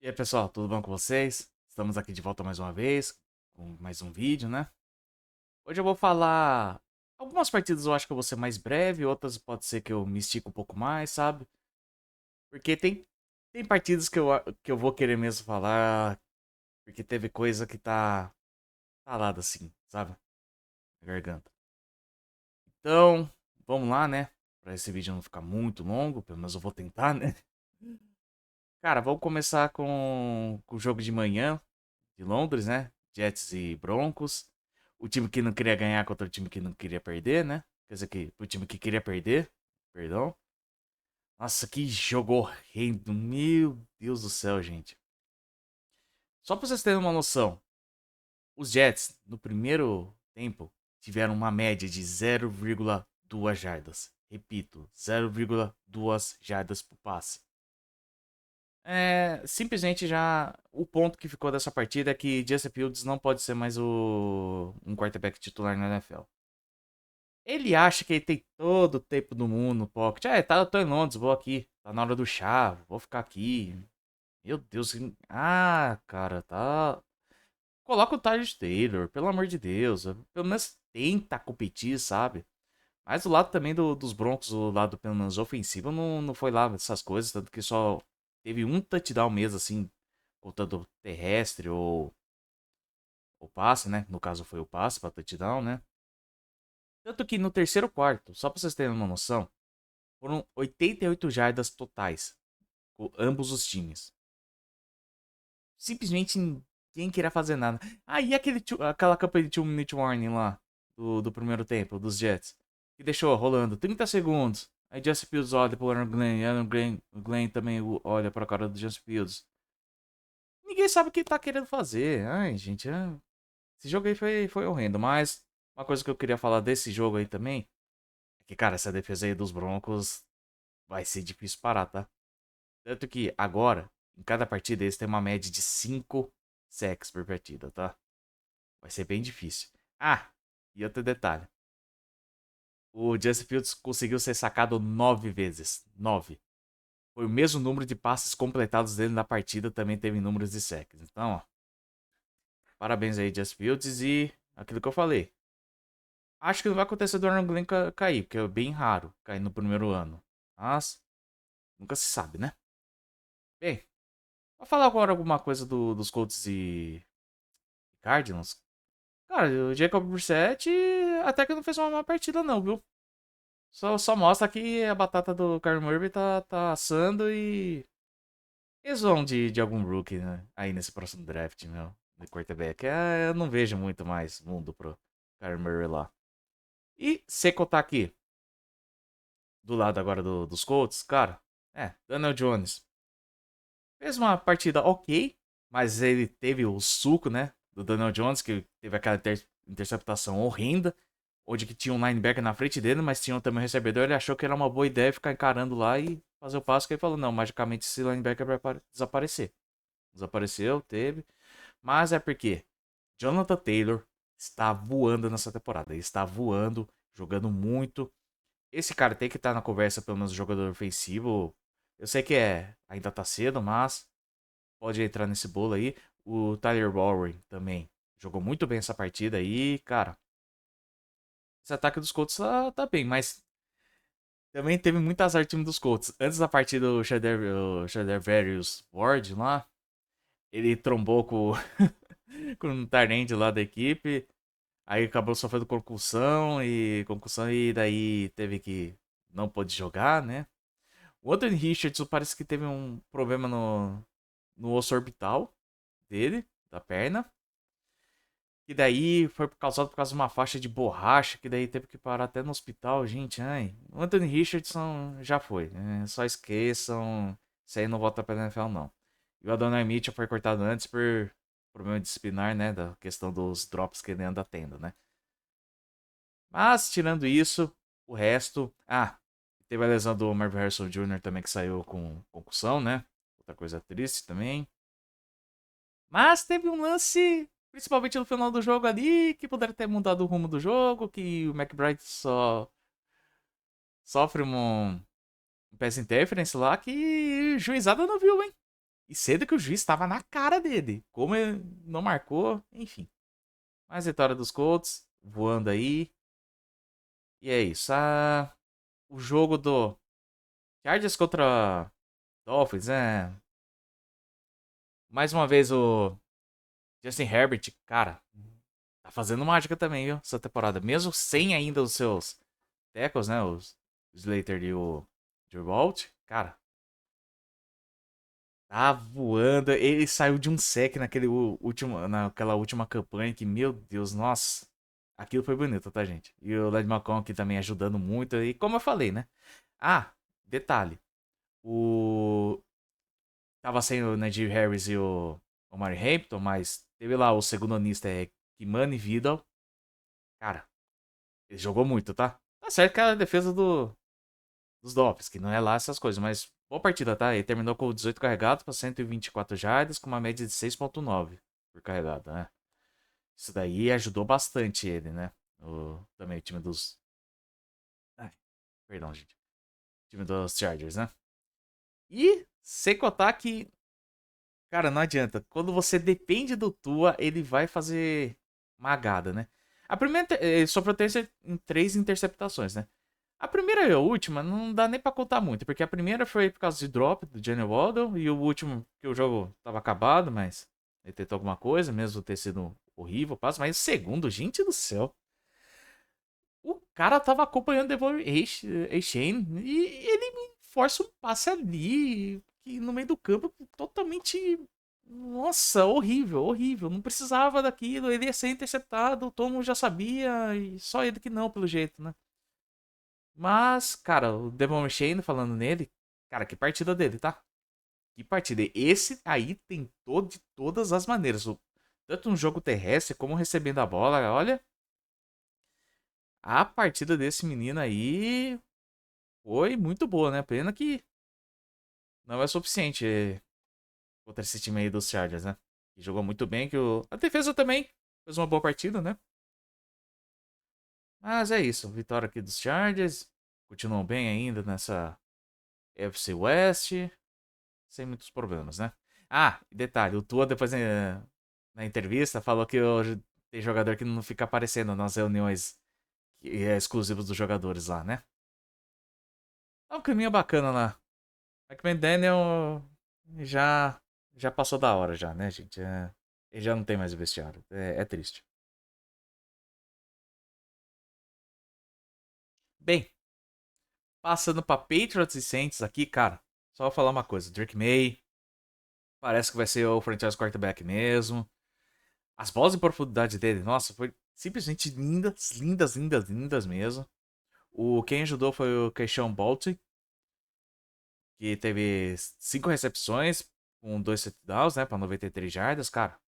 E aí, pessoal, tudo bom com vocês? Estamos aqui de volta mais uma vez, com mais um vídeo, né? Hoje eu vou falar... Algumas partidas eu acho que eu vou ser mais breve, outras pode ser que eu me estique um pouco mais, sabe? Porque tem partidas que eu vou querer mesmo falar, porque teve coisa que tá talada assim, sabe? Na garganta. Então, vamos lá, né? Pra esse vídeo não ficar muito longo, pelo menos eu vou tentar, né? Cara, vamos começar com o jogo de manhã, de Londres, né? Jets e Broncos. O time que não queria ganhar contra o time que não queria perder, né? Quer dizer, que o time que queria perder, perdão. Nossa, que jogo horrendo. Meu Deus do céu, gente. Só pra vocês terem uma noção, os Jets, no primeiro tempo, tiveram uma média de 0,2 jardas. Repito, 0,2 jardas por passe. Simplesmente já o ponto que ficou dessa partida é que Justin Fields não pode ser mais um quarterback titular na NFL. Ele acha que ele tem todo o tempo do mundo no pocket. Eu tô em Londres, vou aqui. Tá na hora do chá, vou ficar aqui. Meu Deus, cara, tá. Coloca o Tyler Taylor, pelo amor de Deus. Pelo menos tenta competir, sabe? Mas o lado também dos Broncos, o lado pelo menos ofensivo, não foi lá essas coisas. Tanto que só teve um touchdown mesmo, assim, contando terrestre ou passe, né? No caso foi o passe pra touchdown, né? Tanto que no terceiro quarto, só pra vocês terem uma noção, foram 88 jardas totais com ambos os times. Simplesmente ninguém queria fazer nada. E aquela campanha de 2 minute warning lá, do primeiro tempo, dos Jets, que deixou rolando 30 segundos. Aí Justin Fields olha pro Aaron Glenn também olha pra cara do Justin Fields. Ninguém sabe o que tá querendo fazer. Ai, gente, esse jogo aí foi horrendo. Mas uma coisa que eu queria falar desse jogo aí também é que, cara, essa defesa aí dos Broncos vai ser difícil parar, tá? Tanto que agora, em cada partida, eles têm uma média de 5 sacks por partida, tá? Vai ser bem difícil. E outro detalhe. O Justin Fields conseguiu ser sacado 9 vezes. 9. Foi o mesmo número de passes completados dele na partida, também teve números de sacks. Então, ó, parabéns aí, Justin Fields. E aquilo que eu falei. Acho que não vai acontecer do Aaron Glenn cair, porque é bem raro cair no primeiro ano. Mas, nunca se sabe, né? Bem, vou falar agora alguma coisa dos Colts e Cardinals. Cara, o Jacob Brissett até que não fez uma má partida não, viu? Só mostra que a batata do Kyler Murray tá assando e... Eles vão de algum rookie, né? Aí nesse próximo draft, meu. De quarterback. Eu não vejo muito mais mundo pro Kyler Murray lá. E Seco tá aqui, do lado agora dos Colts, cara. Daniel Jones. Fez uma partida ok, mas ele teve o suco, né? Do Daniel Jones, que teve aquela interceptação horrenda. Onde que tinha um linebacker na frente dele, mas tinha também um recebedor. Ele achou que era uma boa ideia ficar encarando lá e fazer o passo. Que ele falou: não, magicamente esse linebacker vai desaparecer. Desapareceu, teve. Mas é porque Jonathan Taylor está voando nessa temporada. Ele está voando, jogando muito. Esse cara tem que estar na conversa, pelo menos jogador ofensivo. Eu sei que ainda tá cedo, mas pode entrar nesse bolo aí. O Tyler Bowen também jogou muito bem essa partida aí, cara. Esse ataque dos Colts tá bem, mas também teve muito azar o time dos Colts. Antes da partida, o Shadarius Ward lá, ele trombou com um Tyrande lá da equipe. Aí acabou sofrendo concussão e daí teve que não pôde jogar, né? O Anthony Richardson parece que teve um problema no osso orbital dele, da perna. E daí foi causado por causa de uma faixa de borracha, que daí teve que parar até no hospital, gente. Ai, o Anthony Richardson já foi. Só esqueçam. Isso aí não volta pra NFL, não. E o Adonai Mitchell foi cortado antes por problema disciplinar, né? Da questão dos drops que ele anda tendo, né? Mas, tirando isso, o resto. Teve a lesão do Marvin Harrison Jr. também, que saiu com concussão, né? Outra coisa triste também. Mas teve um lance, principalmente no final do jogo ali, que poderia ter mudado o rumo do jogo, que o McBride só sofre um pass interference lá que juizada não viu, hein? E sendo que o juiz estava na cara dele. Como ele não marcou, enfim. Mais vitória dos Colts, voando aí. E é isso. O jogo do Chargers contra Dolphins, mais uma vez o Justin Herbert, cara, tá fazendo mágica também, viu? Essa temporada. Mesmo sem ainda os seus tackles, né? Os Slater e o Drew Walt, cara, tá voando. Ele saiu de um sec naquela última campanha que, meu Deus, nossa. Aquilo foi bonito, tá, gente? E o Led McConkey também ajudando muito. E como eu falei, né? Ah, detalhe. O... Tava sem o Najee Harris e o Mari Hampton, mas teve lá o segundo anista, Kimani Vidal. Cara, ele jogou muito, tá? Tá certo que é a defesa dos Dolphins, que não é lá essas coisas, mas boa partida, tá? Ele terminou com 18 carregados para 124 jardas, com uma média de 6,9 por carregado, né? Isso daí ajudou bastante ele, né? Também o time dos. Ai, perdão, gente. O time dos Chargers, né? E sem contar que, cara, não adianta. Quando você depende do Tua, ele vai fazer magada, né? A primeira, ele sofreu em 3 interceptações, né? A primeira e a última não dá nem pra contar muito, porque a primeira foi por causa de drop do Jalen Waddle e o último que o jogo tava acabado, mas ele tentou alguma coisa, mesmo ter sido horrível o passo, mas o segundo, gente do céu. O cara tava acompanhando o Devon Achane e ele me força um passe ali que no meio do campo totalmente. Nossa, horrível, horrível. Não precisava daquilo. Ele ia ser interceptado. O Tom já sabia. E só ele que não, pelo jeito, né? Mas, cara, o Devon Achane falando nele. Cara, que partida dele, tá? Que partida. Esse aí tentou de todas as maneiras. Tanto no jogo terrestre como recebendo a bola. Olha, a partida desse menino aí foi muito boa, né? Pena que não é suficiente contra esse time aí dos Chargers, né? Que jogou muito bem, a defesa também fez uma boa partida, né? Mas é isso, vitória aqui dos Chargers. Continuam bem ainda nessa FC West, sem muitos problemas, né? Ah, e detalhe, o Tua depois na entrevista falou que hoje tem jogador que não fica aparecendo nas reuniões que é exclusivas dos jogadores lá, né? É um caminho bacana lá. McDaniel já já passou da hora já, né, gente? Ele já não tem mais o vestiário. É triste. Bem, passando pra Patriots e Saints aqui, cara. Só vou falar uma coisa. Drake May parece que vai ser o franchise quarterback mesmo. As bolas em profundidade dele, nossa, foi simplesmente lindas, lindas, lindas, lindas mesmo. Quem ajudou foi o Keishon Bolt, que teve 5 recepções com 2 touchdowns, né, pra 93 jardas, cara.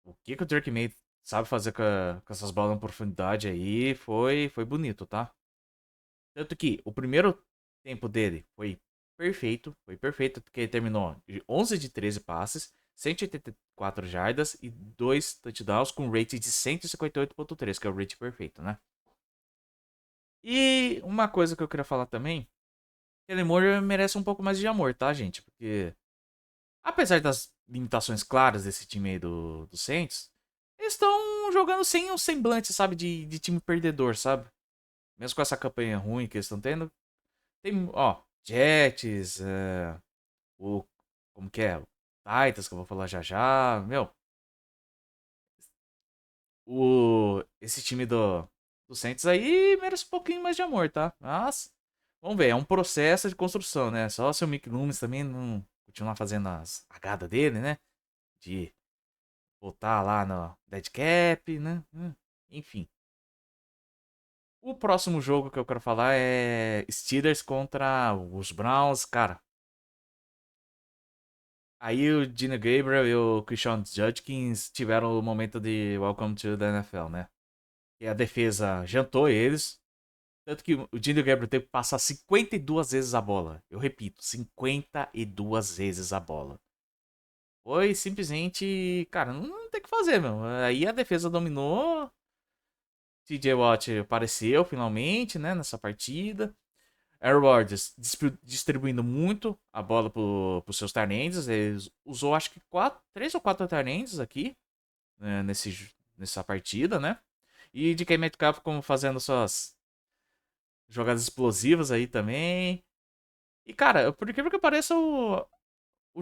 O que o Drake May sabe fazer com essas bolas em profundidade aí foi bonito, tá? Tanto que o primeiro tempo dele foi perfeito, porque ele terminou de 11 de 13 passes, 184 jardas e 2 touchdowns com rate de 158,3, que é o rate perfeito, né? E uma coisa que eu queria falar também, Kellen Moore merece um pouco mais de amor, tá, gente? Porque apesar das limitações claras desse time aí do Saints, eles estão jogando sem um semblante, sabe, de time perdedor, sabe? Mesmo com essa campanha ruim que eles estão tendo. Tem, ó, Jets, o. Como que é? O Titans, que eu vou falar já já. Meu, esse time do Saints aí merece um pouquinho mais de amor, tá? Mas, vamos ver, é um processo de construção, né? Só se o Mick Loomis também não continuar fazendo as cagadas dele, né? De botar lá no dead cap, né? Enfim. O próximo jogo que eu quero falar é Steelers contra os Browns, cara. Aí o Gino Gabriel e o Christian Judkins tiveram o momento de Welcome to the NFL, né? E a defesa jantou eles. Tanto que o Gino Gabriel teve que passar 52 vezes a bola. Eu repito, 52 vezes a bola. Foi simplesmente, cara, não tem o que fazer, meu. Aí a defesa dominou. TJ Watt apareceu finalmente, né, nessa partida. Aaron Rodgers distribuindo muito a bola pros seus tight ends. Ele usou acho que 3 ou 4 tight ends aqui, né, nessa partida, né? E DK Metcalf como fazendo suas jogadas explosivas aí também. E cara, por incrível que pareça, o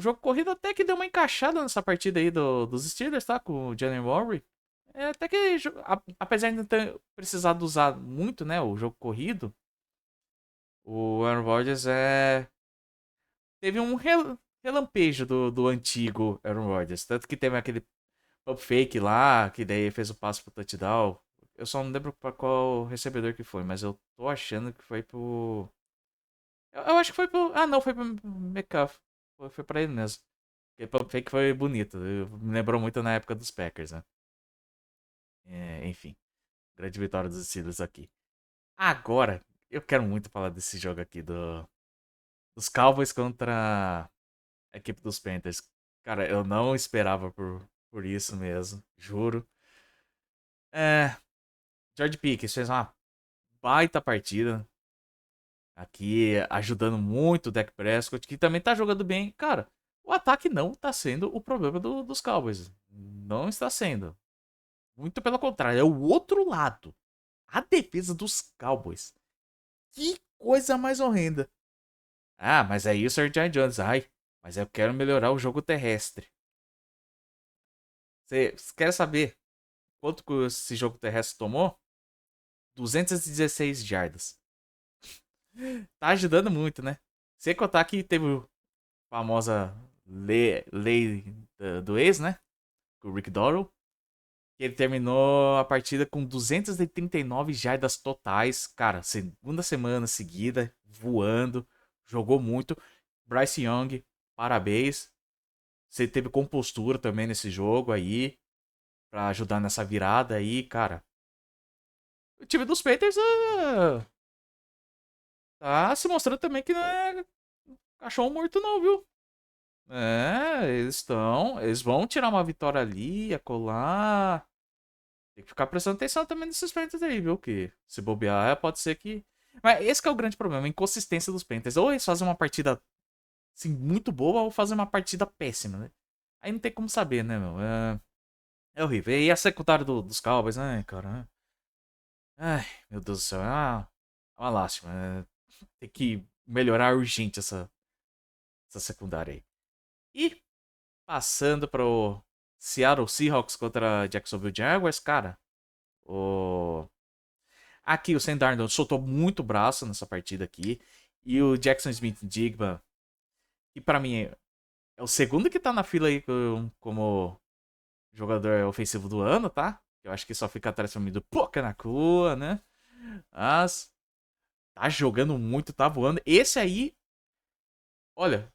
jogo corrido até que deu uma encaixada nessa partida aí dos Steelers, tá? Com o Jalen Warren. É, até que, apesar de não ter precisado usar muito, né, o jogo corrido, o Aaron Rodgers teve um relampejo do antigo Aaron Rodgers. Tanto que teve aquele pump fake lá, que daí fez o passo pro touchdown. Eu só não lembro pra qual recebedor que foi, mas eu tô achando que foi pro... Eu acho que foi pro... Ah, não, foi pro McCaff. Foi pra ele mesmo. Porque pump fake foi bonito. Me lembrou muito na época dos Packers, né? É, enfim, grande vitória dos Steelers aqui. Agora, eu quero muito falar desse jogo aqui dos Cowboys contra a equipe dos Panthers. Cara, eu não esperava por isso mesmo, juro. É, George Pickens fez uma baita partida aqui, ajudando muito o Dak Prescott, que também tá jogando bem. Cara, o ataque não tá sendo o problema dos Cowboys. Não está sendo. Muito pelo contrário, é o outro lado. A defesa dos Cowboys. Que coisa mais horrenda. Ah, mas aí o Sr. John Jones. Ai, mas eu quero melhorar o jogo terrestre. Você quer saber quanto que esse jogo terrestre tomou? 216 jardas. Tá ajudando muito, né? Sem contar que teve a famosa lei do ex, né? Com o Rick Doyle. Que ele terminou a partida com 239 jardas totais. Cara, segunda semana seguida, voando. Jogou muito. Bryce Young, parabéns. Você teve compostura também nesse jogo aí. Pra ajudar nessa virada aí, cara. O time dos Panthers tá se mostrando também que não é cachorro morto, não, viu? É, eles estão. Eles vão tirar uma vitória ali, acolá. Tem que ficar prestando atenção também nesses Panthers aí, viu? Que se bobear, pode ser que. Mas esse que é o grande problema, a inconsistência dos Panthers. Ou eles fazem uma partida assim, muito boa, ou fazem uma partida péssima, né? Aí não tem como saber, né, meu? É horrível. E a secundária dos Cowboys, né, cara? Ai, meu Deus do céu. É uma lástima. Tem que melhorar urgente essa secundária aí. E passando pro Seattle Seahawks contra Jacksonville Jaguars, cara. O... Aqui o Sam Darnold soltou muito braço nessa partida aqui. E o Jackson Smith-Njigba, que pra mim é o segundo que tá na fila aí como jogador ofensivo do ano, tá? Eu acho que só fica atrás pra mim do Puka Nakua, né? Mas tá jogando muito, tá voando. Esse aí, olha,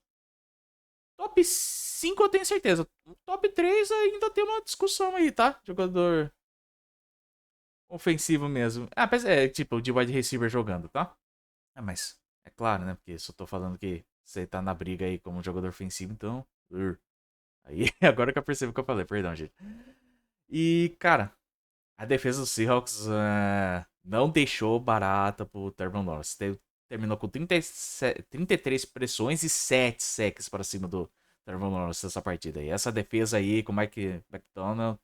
top 5 eu tenho certeza. Top 3 ainda tem uma discussão aí, tá? Jogador ofensivo mesmo. Ah, tipo, de wide receiver jogando, tá? Ah, mas é claro, né? Porque só tô falando que você tá na briga aí como jogador ofensivo, então. Aí, agora que eu percebo o que eu falei, perdão, gente. E, cara, a defesa do Seahawks não deixou barata pro Trevor Lawrence. Terminou com 33 pressões e 7 sacks para cima do Trevor Lawrence nessa partida. E essa defesa aí com o Mike McDonald,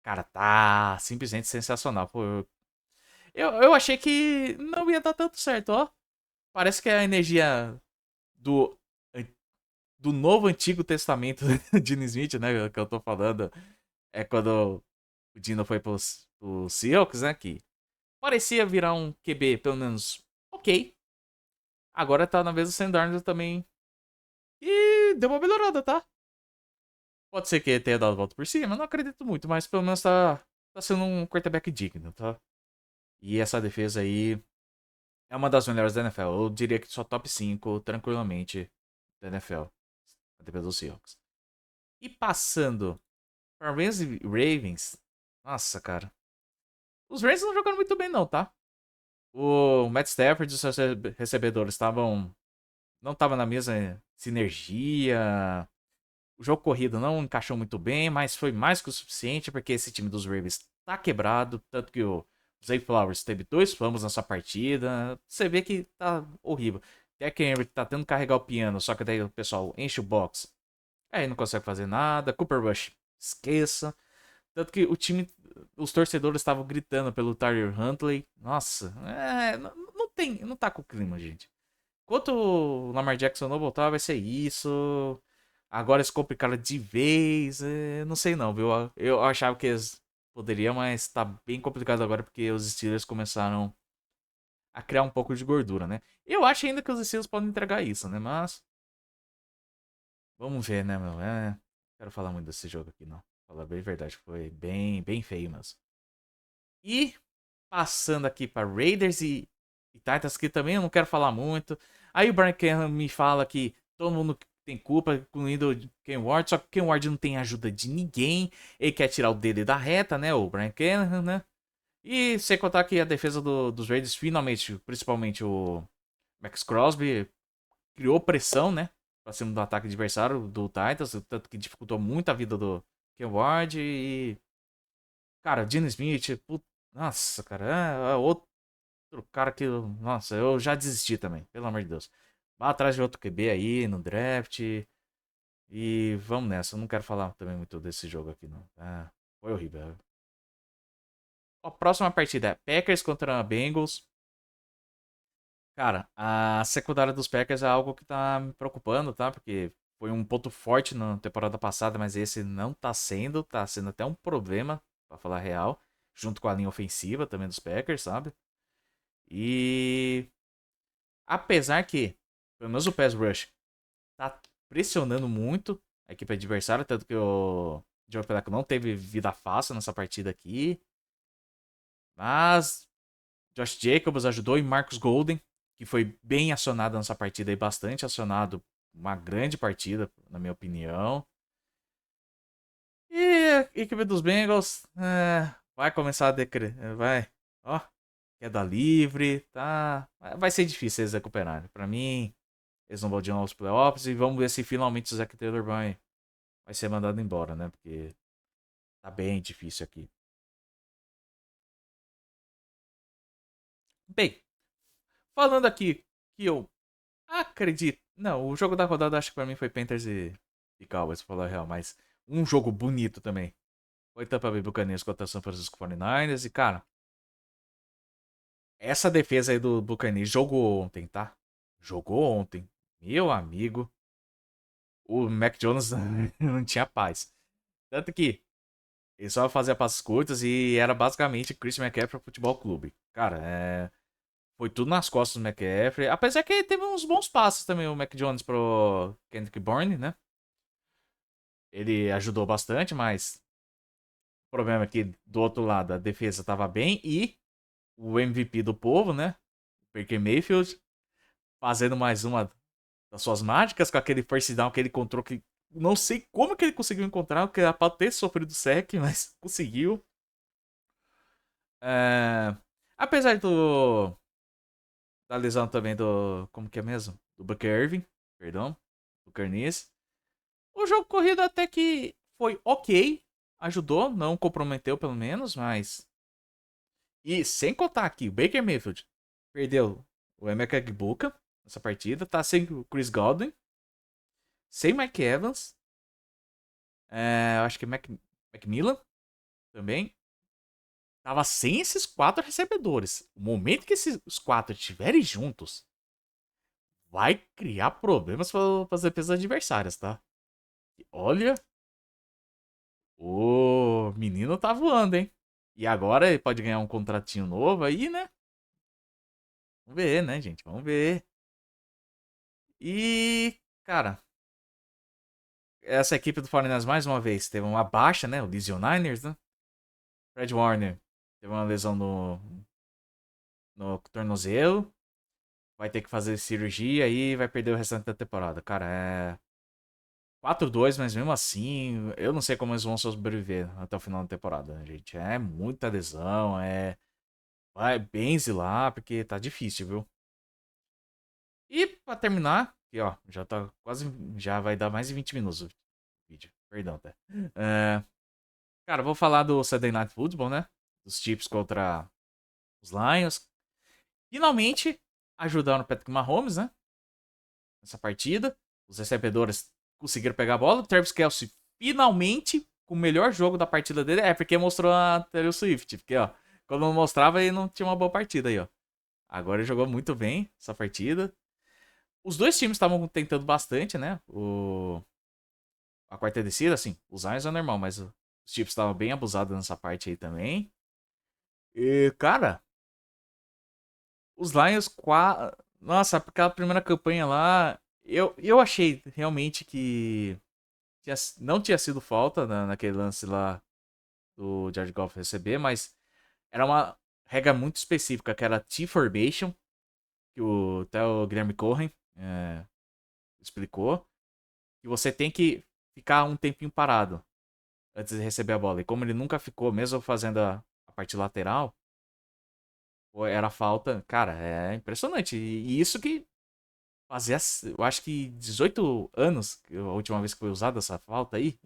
cara, tá simplesmente sensacional. Pô, eu achei que não ia dar tanto certo, ó. Parece que a energia do, do novo Antigo Testamento de Dino Smith, né, que eu tô falando, é quando o Dino foi pro Seahawks, né, que parecia virar um QB, pelo menos, ok. Agora tá na vez do Sam Darnold também. E deu uma melhorada, tá? Pode ser que tenha dado a volta por cima, não acredito muito, mas pelo menos tá sendo um quarterback digno, tá? E essa defesa aí é uma das melhores da NFL. Eu diria que só top 5 tranquilamente da NFL. A defesa dos Seahawks. E passando para Rams e Ravens. Nossa, cara. Os Ravens não jogaram muito bem, não, tá? O Matt Stafford e os seus recebedores estavam. Não estavam na mesma sinergia. O jogo corrido não encaixou muito bem, mas foi mais que o suficiente porque esse time dos Ravens tá quebrado. Tanto que o Zay Flowers teve 2 fumbles nessa partida. Você vê que tá horrível. Derrick Henry tá tendo que carregar o piano, só que daí o pessoal enche o box. Aí não consegue fazer nada. Cooper Rush, esqueça. Tanto que o time, os torcedores estavam gritando pelo Tyler Huntley. Nossa, não tem, não tá com o clima, gente. Enquanto o Lamar Jackson não voltar, vai ser isso. Agora eles complicaram de vez. Não sei não, viu? Eu achava que eles poderiam, mas tá bem complicado agora porque os Steelers começaram a criar um pouco de gordura, né? Eu acho ainda que os Steelers podem entregar isso, né? Mas vamos ver, né, meu? Não quero falar muito desse jogo aqui, não. Falar bem a verdade, foi bem feio mesmo. E passando aqui para Raiders e Titans, que também eu não quero falar muito. Aí o Brian Campbell me fala que todo mundo tem culpa, incluindo o Ken Ward, só que o Ken Ward não tem ajuda de ninguém. Ele quer tirar o dele da reta, né? O Brian Campbell, né? E sem contar que a defesa dos Raiders, finalmente, principalmente o Max Crosby, criou pressão, né? Pra cima do ataque adversário do Titans, tanto que dificultou muito a vida do Ken Ward e. Cara, Gene Smith, nossa, cara, é outro cara que. Nossa, eu já desisti também, pelo amor de Deus. Vá atrás de outro QB aí no draft. E vamos nessa. Eu não quero falar também muito desse jogo aqui, não. Foi horrível. A próxima partida é Packers contra Bengals. Cara, a secundária dos Packers é algo que tá me preocupando, tá? Porque foi um ponto forte na temporada passada, mas esse não tá sendo. Tá sendo até um problema, pra falar a real. Junto com a linha ofensiva também dos Packers, sabe? E apesar que, pelo menos o pass rush tá pressionando muito a equipe adversária, tanto que o Joe Flacco não teve vida fácil nessa partida aqui. Mas Josh Jacobs ajudou e Marcus Golden, que foi bem acionado nessa partida e bastante acionado. Uma grande partida, na minha opinião. E a equipe dos Bengals vai começar a decrer. Vai. Ó, queda livre, tá? Vai ser difícil eles recuperarem. Pra mim, eles não vão de novo aos playoffs e vamos ver se finalmente o Zac Taylor vai ser mandado embora, né? Porque tá bem difícil aqui. Bem, falando aqui que eu acredito. Não, o jogo da rodada acho que pra mim foi Panthers e Cowboys, pra falar a real. Mas um jogo bonito também. Foi Tampa Bay Buccaneers contra São Francisco 49ers. E, cara, essa defesa aí do Buccaneers jogou ontem, tá? Jogou ontem. Meu amigo. O Mac Jones não tinha paz. Tanto que ele só fazia passos curtos e era basicamente Christian McCaffrey Futebol Clube. Cara, foi tudo nas costas do McCaffrey. Apesar que ele teve uns bons passos também, o Mac Jones pro Kendrick Bourne, né? Ele ajudou bastante, mas o problema é que do outro lado a defesa tava bem e o MVP do povo, né? Baker Mayfield, fazendo mais uma das suas mágicas com aquele first down que ele encontrou que não sei como que ele conseguiu encontrar, porque era pra ter sofrido sec, mas conseguiu. É, apesar da lesão também do. Como que é mesmo? Do Booker Irving, perdão. Booker Nis. O jogo corrido até que foi ok. Ajudou, não comprometeu pelo menos, mas. E sem contar aqui, o Baker Mayfield perdeu o Emeka Egbuka nessa partida. Tá sem o Chris Godwin. Sem Mike Evans. Eu acho que é Macmillan também. Tava sem esses 4 recebedores. O momento que esses 4 estiverem juntos, vai criar problemas para as defesas adversárias, tá? E olha, o menino tá voando, hein? E agora ele pode ganhar um contratinho novo aí, né? Vamos ver, né, gente? Vamos ver. E, cara, essa equipe do 49ers mais uma vez teve uma baixa, né? O Lesioniners, né? Fred Warner teve uma lesão no tornozelo. Vai ter que fazer cirurgia e vai perder o restante da temporada. Cara, 4-2, mas mesmo assim, eu não sei como eles vão sobreviver até o final da temporada, né, gente. É muita lesão, vai benze lá, porque tá difícil, viu? E pra terminar, aqui ó, já tá quase, já vai dar mais de 20 minutos o vídeo, perdão, tá? É, cara, vou falar do Sunday Night Football, né? Dos Chiefs contra Os Lions finalmente ajudaram o Patrick Mahomes, né? Nessa partida. Os recebedores conseguiram pegar a bola. O Travis Kelce finalmente, com o melhor jogo da partida dele, é porque mostrou a Taylor Swift. Porque, ó, quando não mostrava, ele não tinha uma boa partida aí, ó. Agora ele jogou muito bem essa partida. Os dois times estavam tentando bastante, né? A quarta descida, assim, os Lions é normal, mas os Chiefs estavam bem abusados nessa parte aí também. E, cara, os Lions, nossa, aquela primeira campanha lá, eu achei realmente que não tinha sido falta naquele lance lá do Jared Goff receber, mas era uma regra muito específica, que era T-Formation, que até o Guilherme Cohen explicou, que você tem que ficar um tempinho parado antes de receber a bola. E como ele nunca ficou, mesmo fazendo a parte lateral, pô, era falta. Cara, é impressionante. E isso que fazia, eu acho que 18 anos, a última vez que foi usada essa falta aí.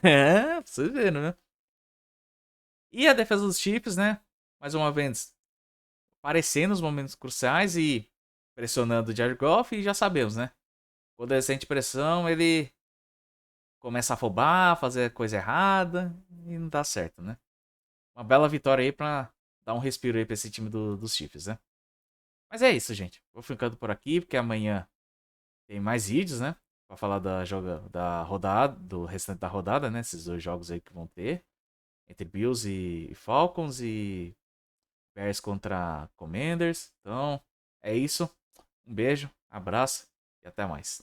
É, pra você ver, né? E a defesa dos Chiefs, né? Mais uma vez, aparecendo nos momentos cruciais e pressionando o Jared Goff. E já sabemos, né? Quando ele sente pressão, ele começa a afobar, fazer coisa errada e não dá certo, né? Uma bela vitória aí pra dar um respiro aí pra esse time dos Chiefs, né? Mas é isso, gente. Vou ficando por aqui, porque amanhã tem mais vídeos, né? Pra falar da rodada, do restante da rodada, né? Esses dois jogos aí que vão ter. Entre Bills e Falcons e Bears contra Commanders. Então, é isso. Um beijo, abraço e até mais.